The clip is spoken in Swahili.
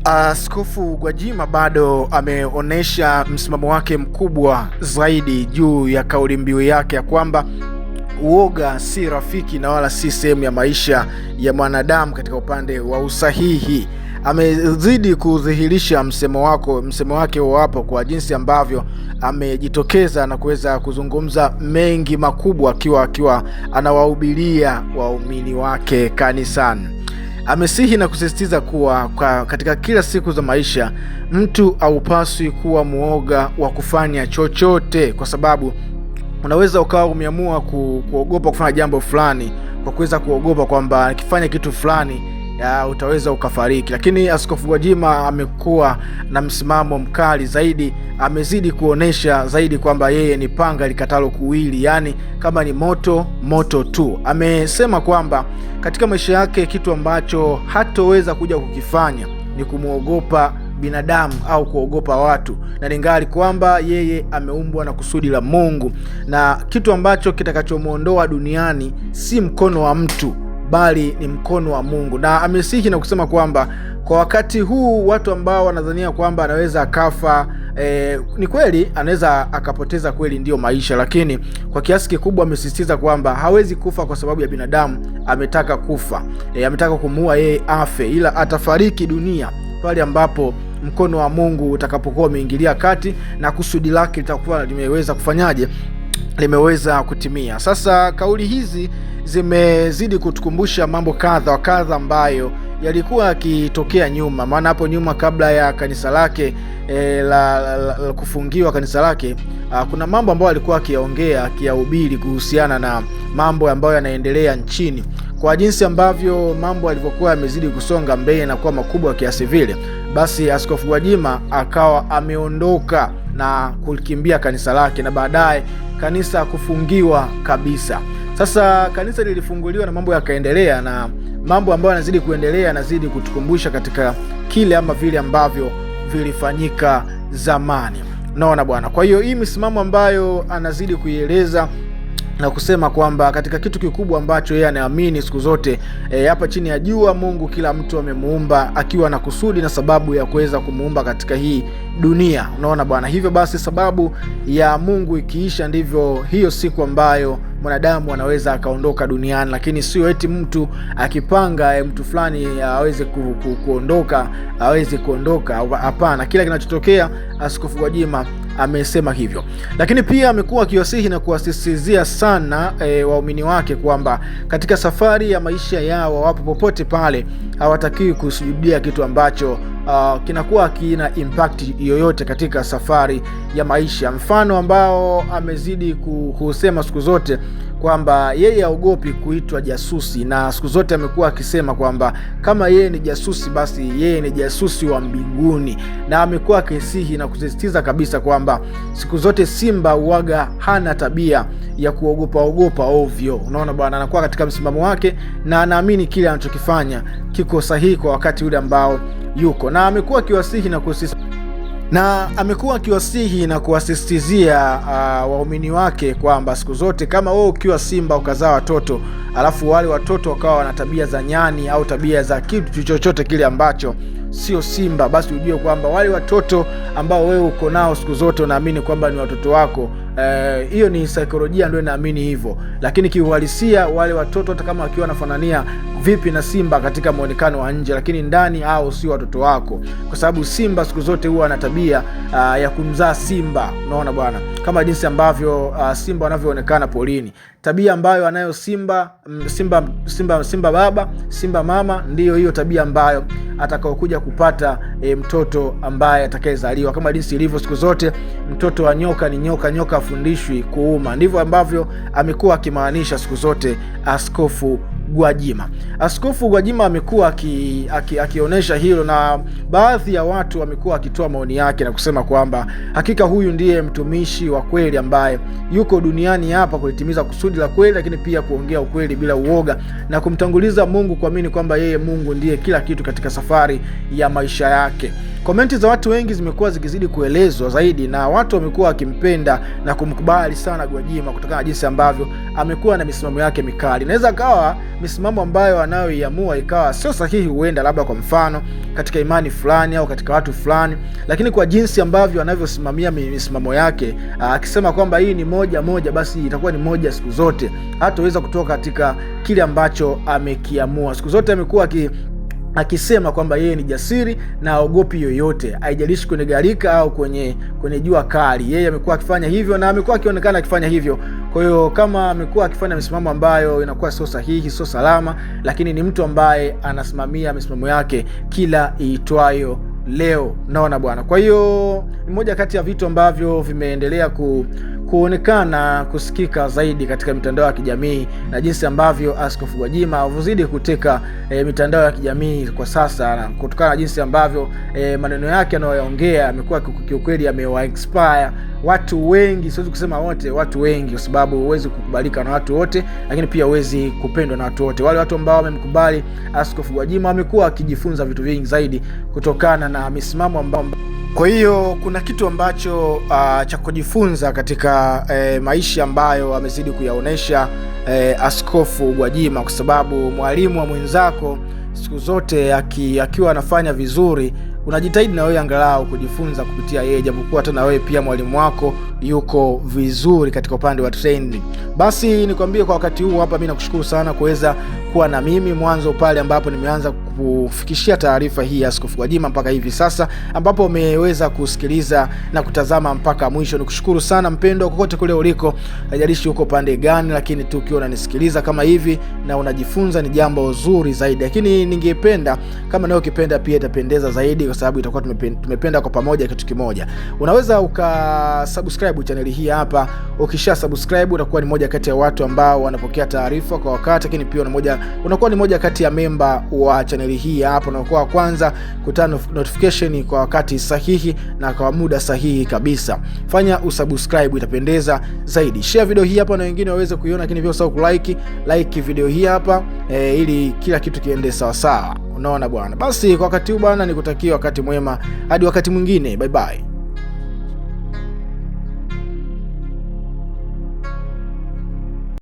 Askofu Gwajima bado ameonyesha msimamo wake mkubwa zaidi juu ya kauli mbiu yake ya kwamba uoga si rafiki na wala si sehemu ya maisha ya mwanadamu katika upande wa usahihi. Amezidi kudhihirisha msemo wake wapo kwa jinsi ambavyo amejitokeza na kuweza kuzungumza mengi makubwa akiwa anawahubiria waumini wake kanisani. Amesihi na kusisitiza kuwa katika kila siku za maisha mtu haupaswi kuwa muoga wa kufanya chochote, kwa sababu unaweza ukawa umeamua kuogopa kufanya jambo fulani kwa kuweza kuogopa kwamba akifanya kitu fulani utaweza ukafariki. Lakini Askofu Gwajima amekuwa na msimamo mkali zaidi, amezidi kuonesha zaidi kwamba yeye ni panga likatalo kuwili, yani kama ni moto tu. Amesema kwamba katika maisha yake kitu ambacho hatoweza kuja kukifanya ni kumuogopa binadamu au kuogopa watu, na ningali kwamba yeye ameumbwa na kusudi la Mungu, na kitu ambacho kitakachomuondoa duniani si mkono wa mtu bali ni mkono wa Mungu. Na amesihi na kusema kwamba kwa wakati huu watu ambao wanadhania kwamba anaweza akafa, ni kweli anaweza akapoteza kweli, ndiyo maisha, lakini kwa kiasi kikubwa amesisitiza kwamba hawezi kufa kwa sababu ya binadamu ametaka kufa, ametaka kumuua yeye afe, ila atafariki dunia pale ambapo mkono wa Mungu utakapokuwa umeingilia kati na kusudi lake litakuwa limeweza kufanyaje, limeweza kutimia. Sasa kauli hizi zimezidi kutukumbusha mambo kadha wa kadha ambayo yalikuwa yakitokea nyuma. Maana hapo nyuma, kabla ya kanisa lake la kufungiwa kanisa lake, kuna mambo ambayo alikuwa akiyaongea, akiyahubiri kuhusiana na mambo ambayo yanaendelea nchini. Kwa jinsi ambavyo mambo yalivyokuwa yamezidi kusonga mbele na kuwa makubwa kiasi vile, basi Askofu Gwajima akawa ameondoka na kukimbia kanisa lake, na baadaye kanisa kufungiwa kabisa. Sasa kanisa lilifunguliwa na mambo yakaendelea, na mambo ambayo yanazidi kuendelea yanazidi kutukumbusha katika kile ama vile ambavyo vilifanyika zamani. Naona bwana. Kwa hiyo hii misimamo ambayo anazidi kuieleza na kusema kwamba katika kitu kikubwa ambacho yeye anaamini siku zote, hapa chini ya jua Mungu kila mtu amemuumba akiwa na kusudi na sababu ya kuweza kumuumba katika hii dunia. Unaona bwana. Hivyo basi sababu ya Mungu ikiisha, ndivyo hiyo siku ambayo mwanadamu anaweza akaondoka duniani, lakini sio eti mtu akipanga mtu fulani aweze kuondoka. Hapana, kila kinachotokea Askofu Gwajima amesema hivyo. Lakini pia amekuwa akiwasihi na kuwasisitizia sana waumini wake kwamba katika safari ya maisha yao, wapo popote pale, hawatakiwi kusujudia kitu ambacho kinakuwa kina impact yoyote katika safari ya maisha. Mfano ambao amezidi kusema siku zote kwamba yeye haogopi kuitwa jasusi, na siku zote amekuwa akisema kwamba kama yeye ni jasusi, basi yeye ni jasusi wa mbinguni. Na amekuwa akisihi na kusisitiza kabisa kwamba siku zote simba uwaga hana tabia ya kuogopa ovyo. Unaona bwana, anakuwa katika msimamo wake na anaamini kile anachokifanya kiko sahihi kwa wakati ule ambao yuko. Na amekuwa akiwasihi na kuwasisitizia waumini wake kwamba siku zote kama wewe ukiwa simba ukazaa watoto, alafu wale watoto wakawa wana tabia za nyani au tabia za kitu chochote kile ambacho sio simba, basi ujue kwamba wale watoto ambao wewe uko nao siku zote unaamini kwamba ni watoto wako. Hiyo ni saikolojia ndio inaamini hivyo, lakini kiuhalisia wale watoto hata kama wakiwa wanafanania vipi na simba katika muonekano wa nje, lakini ndani hao sio watoto wako, kwa sababu simba siku zote huwa ana tabia ya kumzaa simba. Unaona bwana, kama jinsi ambavyo simba wanavyoonekana polini, tabia ambayo anayo simba baba, simba mama, ndiyo hiyo tabia ambayo atakaokuja kupata mtoto ambaye atakayezaliwa. Kama jinsi ilivyo siku zote mtoto wa nyoka ni nyoka afundishwi kuuma, ndivyo ambavyo amekuwa akimaanisha siku zote Askofu Gwajima. Askofu Gwajima amekuwa akionyesha hilo, na baadhi ya watu wamekuwa wakitoa maoni yake na kusema kwamba hakika huyu ndiye mtumishi wa kweli ambaye yuko duniani hapa kulitimiza kusudi la kweli, lakini pia kuongea ukweli bila uoga na kumtanguliza Mungu, kuamini kwamba yeye Mungu ndiye kila kitu katika safari ya maisha yake. Komenti za watu wengi zimekuwa zikizidi kuelezwa zaidi, na watu wamekuwa wakimpenda na kumkubali sana Gwajima kutokana na jinsi ambavyo amekuwa na misimamo yake mikali. Inaweza kawa misimamo ambayo anayoiamua ikawa sio sahihi, huenda labda kwa mfano katika imani fulani au katika watu fulani, lakini kwa jinsi ambavyo anavyosimamia misimamo yake, akisema kwamba hii ni moja basi itakuwa ni moja siku zote, hataweza kutoka katika kile ambacho amekiamua. Siku zote amekuwa akisema kwamba yeye ni jasiri na haogopi yoyote, haijalishi kwenye gharika au kwenye jua kali. Yeye amekuwa akifanya hivyo na amekuwa akionekana akifanya hivyo. Kwa hiyo kama amekuwa akifanya misimamo ambayo inakuwa sio sahihi, sio salama, lakini ni mtu ambaye anasimamia misimamo yake kila iitwayo leo. Naona bwana. Kwa hiyo ni moja kati ya vitu ambavyo vimeendelea kuonekana kusikika zaidi katika mitandao ya kijamii, na jinsi ambavyo Askofu Gwajima avuzidi kuteka mitandao ya kijamii kwa sasa, na kutokana na jinsi ambavyo maneno yake anayoongea amekuwa kiukweli amewa-inspire watu wengi. Siwezi kusema wote, watu wengi, kwa sababu huwezi kukubalika na watu wote, lakini pia huwezi kupendwa na watu wote. Wale watu ambao wamemkubali Askofu Gwajima wamekuwa wakijifunza vitu vingi zaidi kutokana na misimamo ambao. Kwa hiyo kuna kitu ambacho cha kujifunza katika maisha ambayo amezidi kuyaonesha Askofu Gwajima, kwa sababu mwalimu wa mwenzako siku zote akiwa anafanya vizuri, unajitahidi na wewe angalau kujifunza kupitia yeye, japokuwa hata na wewe pia mwalimu wako yuko vizuri katika upande wa training. Basi nikwambie kwa wakati huu hapa, mimi nakushukuru sana kuweza kuwa na mimi mwanzo pale ambapo nimeanza kufikishia taarifa hii ya Askofu Gwajima mpaka hivi sasa ambapo umeweza kusikiliza na kutazama mpaka mwisho. Nikushukuru sana mpendo, kokote kule uliko, haijalishi uko pande gani, lakini tu ukiwa unanisikiliza kama hivi na unajifunza ni jambo zuri zaidi. Lakini ningependa kama nawe ukipenda pia itapendeza zaidi, kwa sababu itakuwa tumependa kwa pamoja kitu kimoja. Unaweza ukasubscribe channel hii hapa. Ukisha subscribe utakuwa ni moja kati ya watu ambao wanapokea taarifa kwa wakati, lakini pia unakuwa ni moja kati ya member wa channel hii hapa, unakuwa wa kwanza kutana notification kwa wakati sahihi na kwa muda sahihi kabisa. Fanya usubscribe, itapendeza zaidi. Share video hii hapa na wengine waweze kuiona, lakini pia usahau like video hii hapa ili kila kitu kiende sawa sawa. Unaona bwana. Basi kwa wakati huu bwana, nikutakia wakati mwema hadi wakati mwingine. Bye bye.